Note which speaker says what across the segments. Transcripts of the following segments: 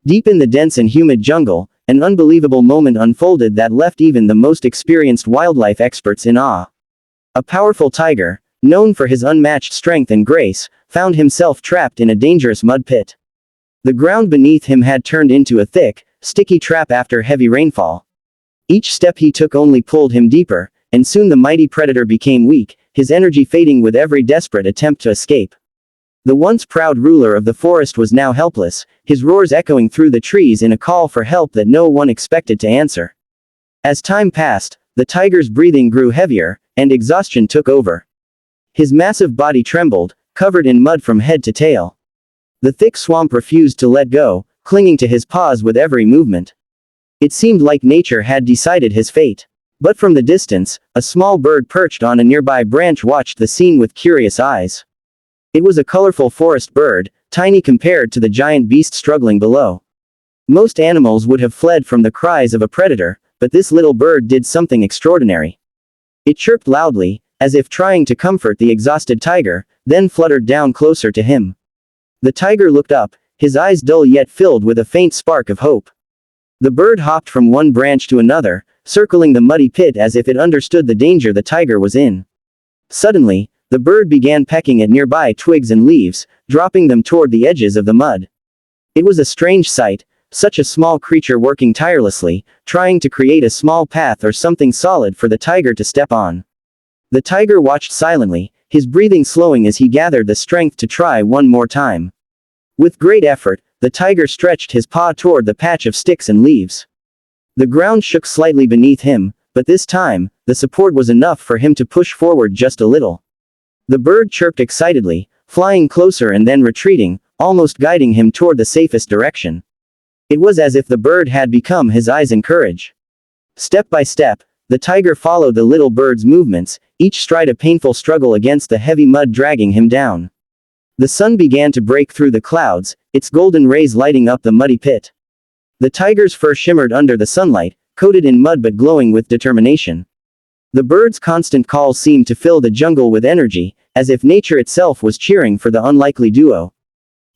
Speaker 1: Deep in the dense and humid jungle, an unbelievable moment unfolded that left even the most experienced wildlife experts in awe. A powerful tiger, known for his unmatched strength and grace, found himself trapped in a dangerous mud pit. The ground beneath him had turned into a thick, sticky trap after heavy rainfall. Each step he took only pulled him deeper, and soon the mighty predator became weak, his energy fading with every desperate attempt to escape. The once proud ruler of the forest was now helpless, his roars echoing through the trees in a call for help that no one expected to answer. As time passed, the tiger's breathing grew heavier, and exhaustion took over. His massive body trembled, covered in mud from head to tail. The thick swamp refused to let go, clinging to his paws with every movement. It seemed like nature had decided his fate. But from the distance, a small bird perched on a nearby branch watched the scene with curious eyes. It was a colorful forest bird, tiny compared to the giant beast struggling below. Most animals would have fled from the cries of a predator, but this little bird did something extraordinary. It chirped loudly, as if trying to comfort the exhausted tiger, then fluttered down closer to him. The tiger looked up, his eyes dull yet filled with a faint spark of hope. The bird hopped from one branch to another, circling the muddy pit as if it understood the danger the tiger was in. Suddenly, the bird began pecking at nearby twigs and leaves, dropping them toward the edges of the mud. It was a strange sight, such a small creature working tirelessly, trying to create a small path or something solid for the tiger to step on. The tiger watched silently, his breathing slowing as he gathered the strength to try one more time. With great effort, the tiger stretched his paw toward the patch of sticks and leaves. The ground shook slightly beneath him, but this time, the support was enough for him to push forward just a little. The bird chirped excitedly, flying closer and then retreating, almost guiding him toward the safest direction. It was as if the bird had become his eyes and courage. Step by step, the tiger followed the little bird's movements, each stride a painful struggle against the heavy mud dragging him down. The sun began to break through the clouds, its golden rays lighting up the muddy pit. The tiger's fur shimmered under the sunlight, coated in mud but glowing with determination. The bird's constant calls seemed to fill the jungle with energy, as if nature itself was cheering for the unlikely duo.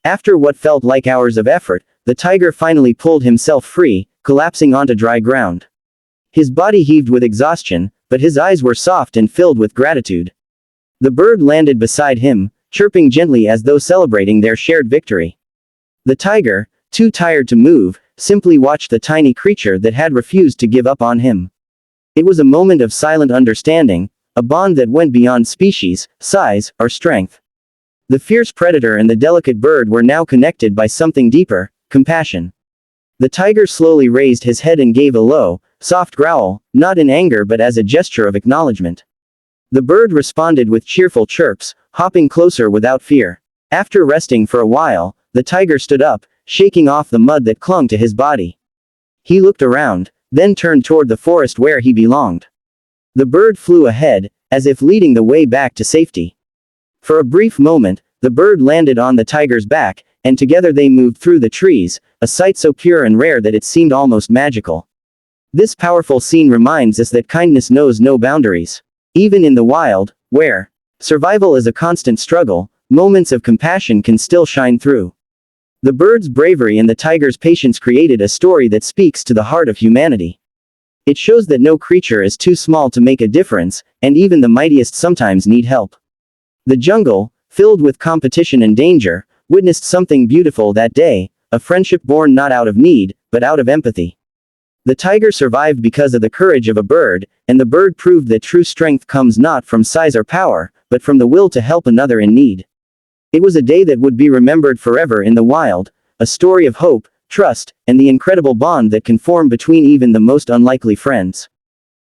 Speaker 1: After what felt like hours of effort, the tiger finally pulled himself free, collapsing onto dry ground. His body heaved with exhaustion, but his eyes were soft and filled with gratitude. The bird landed beside him, chirping gently as though celebrating their shared victory. The tiger, too tired to move, simply watched the tiny creature that had refused to give up on him. It was a moment of silent understanding, a bond that went beyond species, size, or strength. The fierce predator and the delicate bird were now connected by something deeper, compassion. The tiger slowly raised his head and gave a low, soft growl, not in anger but as a gesture of acknowledgement. The bird responded with cheerful chirps, hopping closer without fear. After resting for a while, the tiger stood up, shaking off the mud that clung to his body. He looked around, then turned toward the forest where he belonged. The bird flew ahead, as if leading the way back to safety. For a brief moment, the bird landed on the tiger's back, and together they moved through the trees, a sight so pure and rare that it seemed almost magical. This powerful scene reminds us that kindness knows no boundaries. Even in the wild, where survival is a constant struggle, moments of compassion can still shine through. The bird's bravery and the tiger's patience created a story that speaks to the heart of humanity. It shows that no creature is too small to make a difference, and even the mightiest sometimes need help. The jungle, filled with competition and danger, witnessed something beautiful that day, a friendship born not out of need, but out of empathy. The tiger survived because of the courage of a bird, and the bird proved that true strength comes not from size or power, but from the will to help another in need. It was a day that would be remembered forever in the wild, a story of hope, trust, and the incredible bond that can form between even the most unlikely friends.